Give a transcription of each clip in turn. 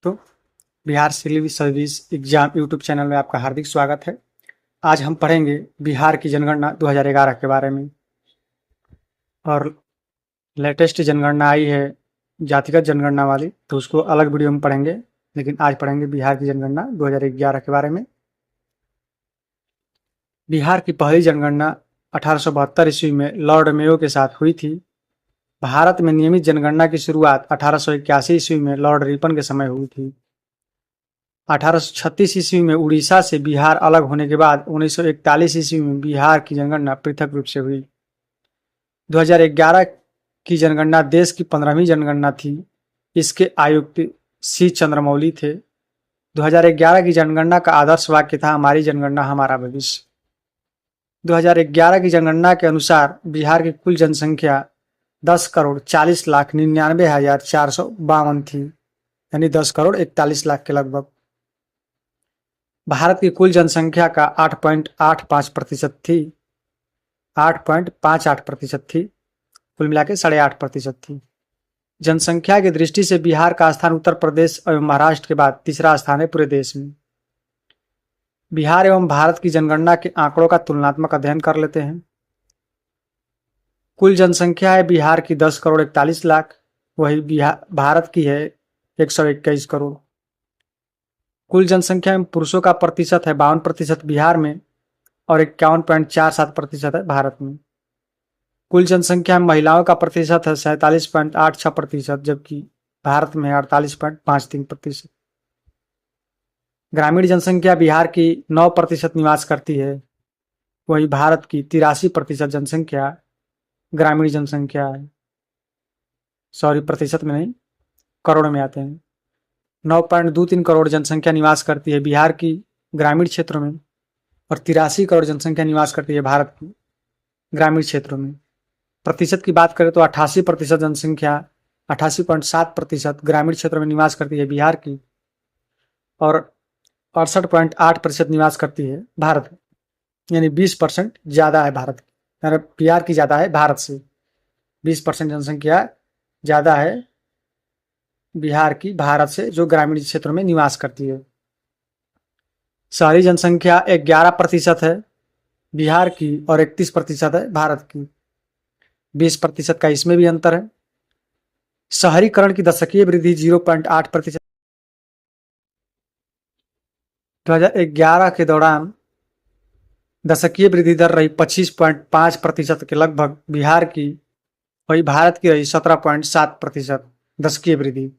दोस्तों, Bihar civil service exam YouTube channel में आपका हार्दिक स्वागत है। आज हम पढ़ेंगे बिहार की जनगणना 2011 के बारे में। और लेटेस्ट जनगणना आई है जातिगत जनगणना वाली, तो उसको अलग वीडियो में पढ़ेंगे, लेकिन आज पढ़ेंगे बिहार की जनगणना 2011 के बारे में। बिहार की पहली जनगणना 1872 ईस्वी में लॉर्ड मेयो के साथ हुई थी। भारत में नियमित जनगणना की शुरुआत 1881 ईस्वी में लॉर्ड रिपन के समय हुई थी। 1836 ईस्वी में उड़ीसा से बिहार अलग होने के बाद 1941 ईस्वी में बिहार की जनगणना पृथक रूप से हुई। 2011 की जनगणना देश की 15वीं जनगणना थी। इसके आयुक्त सी चंद्रमौली थे। 2011 की जनगणना का आदर्श वाक्य था, हमारी जनगणना हमारा भविष्य। 2011 की जनगणना के अनुसार बिहार की कुल जनसंख्या 10,40,99,452 थी, यानी 10,41,00,000 के लगभग। भारत की कुल जनसंख्या का 8.85% थी, 8.58% थी, कुल मिला के 8.5% थी। जनसंख्या की दृष्टि से बिहार का स्थान उत्तर प्रदेश एवं महाराष्ट्र के बाद तीसरा स्थान है पूरे देश में। बिहार एवं भारत की जनगणना के आंकड़ों का तुलनात्मक अध्ययन कर लेते हैं। कुल जनसंख्या है बिहार की 10,41,00,000, वही भारत की है 121 करोड़। कुल जनसंख्या में पुरुषों का प्रतिशत है 52% बिहार में और 51.47% है भारत में। कुल जनसंख्या में महिलाओं का प्रतिशत है 47.86%, जबकि भारत में 48.53%। ग्रामीण जनसंख्या बिहार की 9% निवास करती है, वही भारत की 83% जनसंख्या ग्रामीण जनसंख्या है। सॉरी, प्रतिशत में नहीं, करोड़ में आते हैं। 9.23 करोड़ जनसंख्या निवास करती है बिहार की ग्रामीण क्षेत्रों में और 83 करोड़ जनसंख्या निवास करती है भारत की ग्रामीण क्षेत्रों में। प्रतिशत की बात करें तो 88% जनसंख्या 88.7% ग्रामीण क्षेत्रों में निवास करती है बिहार की और 68.8% निवास करती है भारत, यानी 20% ज़्यादा है भारत की, यानी बिहार की ज़्यादा है भारत से। 20% जनसंख्या ज़्यादा है बिहार की भारत से, जो ग्रामीण क्षेत्रों में निवास करती है। शहरी जनसंख्या 11% है बिहार की और 31% है भारत की। 20% का इसमें भी अंतर है। शहरीकरण की दशकीय वृद्धि 0.8%। 2011 के दौरान दशकीय वृद्धि दर रही 25.5% के लगभग बिहार की, वही भारत की रही 17.7% दशकीय वृद्धि।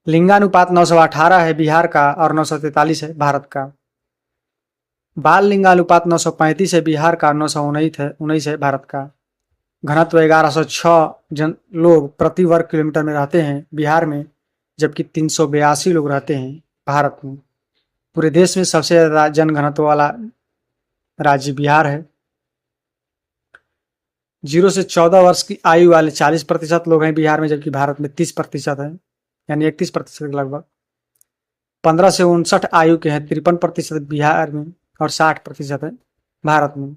लिंगानुपात 918 है बिहार का और 943 है भारत का। बाल लिंगानुपात 935 है बिहार का, 919 है भारत का। घनत्व 1106 जन लोग प्रति वर्ग किलोमीटर में रहते हैं बिहार में, जबकि 382 लोग रहते हैं भारत में। पूरे देश में सबसे ज़्यादा जनघनत्व वाला राज्य बिहार है। 0 से 14 वर्ष की आयु वाले 40% लोग हैं बिहार में, जबकि भारत में 30% है, यानी 31% के लगभग। 15 से 59 आयु के हैं 53% बिहार में और 60% है भारत में।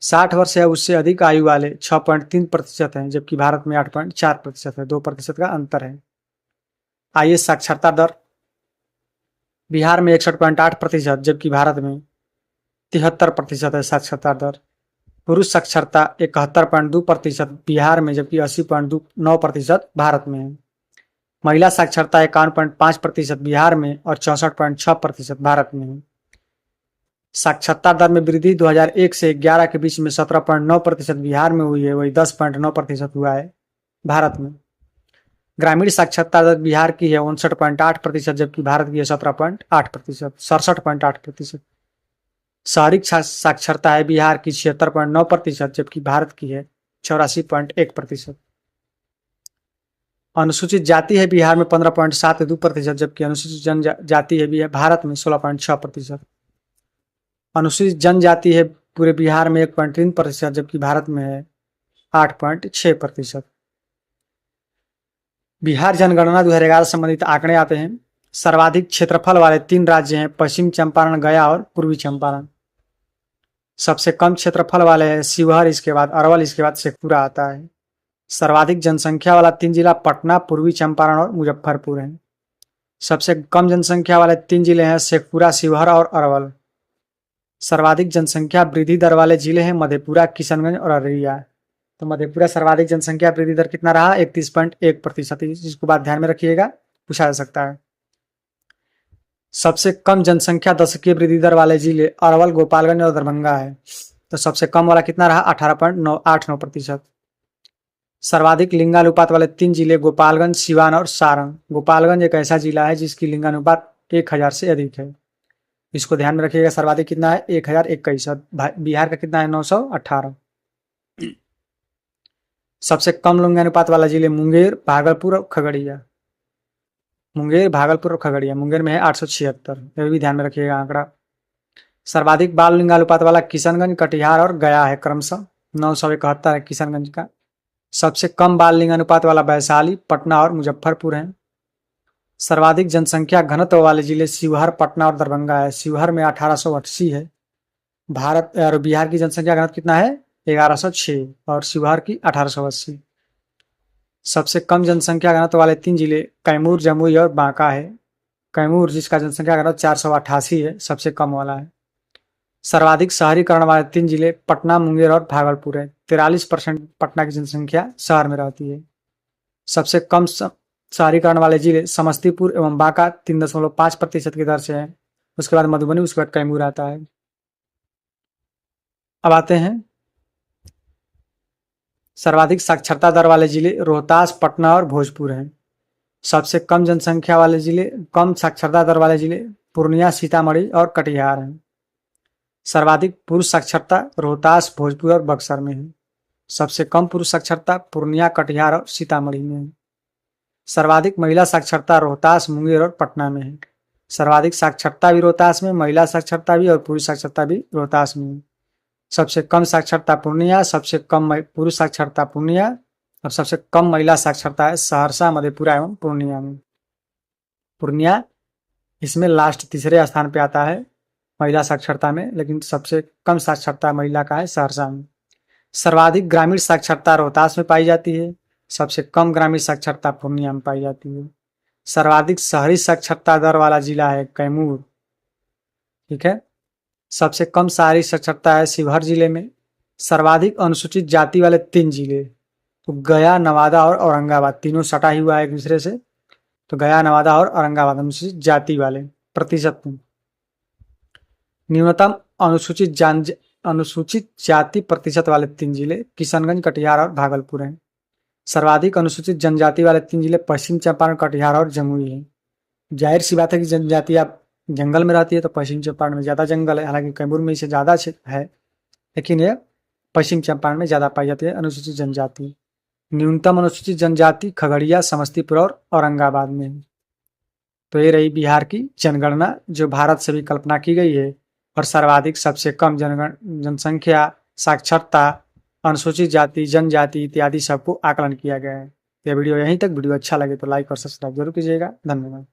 60 वर्ष या उससे अधिक आयु वाले 6.3% हैं, जबकि भारत में 8.4% है, 2% का अंतर है। आइए साक्षरता दर। बिहार में 61.8%, जबकि भारत में 73% है साक्षरता दर। पुरुष साक्षरता 71.2% बिहार में, जबकि 80.9% भारत में है। महिला साक्षरता 51.5% बिहार में और 64.6% भारत में है। साक्षरता दर में वृद्धि 2001 से 11 के बीच में 17.9% बिहार में हुई है, वही 10.9% हुआ है भारत में। ग्रामीण साक्षरता दर बिहार की है 59.8%, जबकि भारत की है 17.8%, 67.8%। शहरी साक्षरता है बिहार की 76.9%, जबकि भारत की है 84.1%। अनुसूचित जाति है बिहार में 15.72%, जबकि अनुसूचित जनजाति है भारत में 16.6%। अनुसूचित जनजाति है पूरे बिहार में 1.3%, जबकि भारत में है 8.6%। बिहार जनगणना 2011 से संबंधित आंकड़े आते हैं। सर्वाधिक क्षेत्रफल वाले 3 राज्य हैं पश्चिम चंपारण, गया और पूर्वी चंपारण। सबसे कम क्षेत्रफल वाले हैं शिवहर, इसके बाद अरवल, इसके बाद शेखपुरा आता है। सर्वाधिक जनसंख्या वाला 3 जिला पटना, पूर्वी चंपारण और मुजफ्फरपुर है। सबसे कम जनसंख्या वाले 3 जिले हैं शेखपुरा, शिवहर और अरवल। सर्वाधिक जनसंख्या वृद्धि दर वाले जिले हैं मधेपुरा, किशनगंज और अररिया। तो मधेपुरा सर्वाधिक जनसंख्या वृद्धि दर कितना रहा? 31.1%। इसको बात ध्यान में रखिएगा, पूछा जा सकता है। सबसे कम जनसंख्या दशकीय वृद्धि दर वाले जिले अरवल, गोपालगंज और दरभंगा है। तो सबसे कम वाला कितना रहा? 18.89%। सर्वाधिक लिंगानुपात वाले 3 जिले गोपालगंज, सिवान और सारण। गोपालगंज एक ऐसा जिला है जिसकी लिंगानुपात 1000 से अधिक है। इसको ध्यान में रखिएगा। सर्वाधिक कितना है? 1021। बिहार का कितना है? 918। सबसे कम लिंगानुपात वाला जिले मुंगेर, भागलपुर और खगड़िया। मुंगेर, भागलपुर और खगड़िया। मुंगेर में है 876, यह भी ध्यान में रखिएगा आंकड़ा। सर्वाधिक बाल लिंगानुपात वाला किशनगंज, कटिहार और गया है, क्रमशः 971 है किशनगंज का। सबसे कम बाल लिंगानुपात वाला वैशाली, पटना और मुजफ्फरपुर है। सर्वाधिक जनसंख्या घनत्व वाले जिले शिवहर, पटना और दरभंगा है। शिवहर में 1880 है। भारत और बिहार की जनसंख्या घनत्व कितना है? 1106 और शिवहर की 1880। सबसे कम जनसंख्या घनत्व वाले 3 जिले कैमूर, जमुई और बांका है। कैमूर जिसका जनसंख्या घनत्व 488 है, सबसे कम वाला है। सर्वाधिक शहरीकरण वाले 3 जिले पटना, मुंगेर और भागलपुर है। 43% पटना की जनसंख्या शहर में रहती है। सबसे कम शहरीकरण वाले जिले समस्तीपुर एवं बांका 3.5% की दर से है। उसके बाद मधुबनी, उसके बाद कैमूर आता है। अब आते हैं सर्वाधिक साक्षरता दर वाले जिले रोहतास, पटना और भोजपुर हैं। सबसे कम जनसंख्या वाले जिले, कम साक्षरता दर वाले जिले पूर्णिया, सीतामढ़ी और कटिहार हैं। सर्वाधिक पुरुष साक्षरता रोहतास, भोजपुर और बक्सर में है। सबसे कम पुरुष साक्षरता पूर्णिया, कटिहार और सीतामढ़ी में है। सर्वाधिक महिला साक्षरता रोहतास, मुंगेर और पटना में है। सर्वाधिक साक्षरता भी रोहतास में, महिला साक्षरता भी और पुरुष साक्षरता भी रोहतास में है। सबसे कम साक्षरता पूर्णिया, सबसे कम पुरुष साक्षरता पूर्णिया और सबसे कम महिला साक्षरता है सहरसा, मधेपुरा एवं पूर्णिया में। पूर्णिया इसमें लास्ट तीसरे स्थान पे आता है महिला साक्षरता में, लेकिन सबसे कम साक्षरता महिला का है सहरसा में। सर्वाधिक ग्रामीण साक्षरता रोहतास में पाई जाती है। सबसे कम ग्रामीण साक्षरता पूर्णिया में पाई जाती है। सर्वाधिक शहरी साक्षरता दर वाला जिला है कैमूर, ठीक है। सबसे कम शहरी साक्षरता है शिवहर जिले में। सर्वाधिक अनुसूचित जाति वाले 3 जिले तो गया, नवादा और औरंगाबाद, तीनों सटा ही हुआ है एक दूसरे से। तो गया, नवादा और औरंगाबाद अनुसूचित जाति वाले प्रतिशत में। न्यूनतम अनुसूचित जाति प्रतिशत वाले 3 जिले किशनगंज, कटिहार और भागलपुर हैं। सर्वाधिक अनुसूचित जनजाति वाले 3 जिले पश्चिम चंपारण, कटिहार और जमुई हैं। जाहिर सी बात है कि जनजातियां जंगल में रहती है, तो पश्चिम चंपारण में ज़्यादा जंगल है। हालांकि कैमूर में इसे ज़्यादा है, लेकिन यह पश्चिम चंपारण में ज़्यादा पाई जाती है अनुसूचित जनजाति। न्यूनतम अनुसूचित जनजाति खगड़िया, समस्तीपुर और औरंगाबाद में है। तो ये रही बिहार की जनगणना, जो भारत से भी कल्पना की गई है। और सर्वाधिक, सबसे कम जनसंख्या, साक्षरता, अनुसूचित जाति, जनजाति इत्यादि सबको आकलन किया गया है। यह वीडियो यहीं तक। वीडियो अच्छा लगे तो लाइक और सब्सक्राइब जरूर कीजिएगा। धन्यवाद।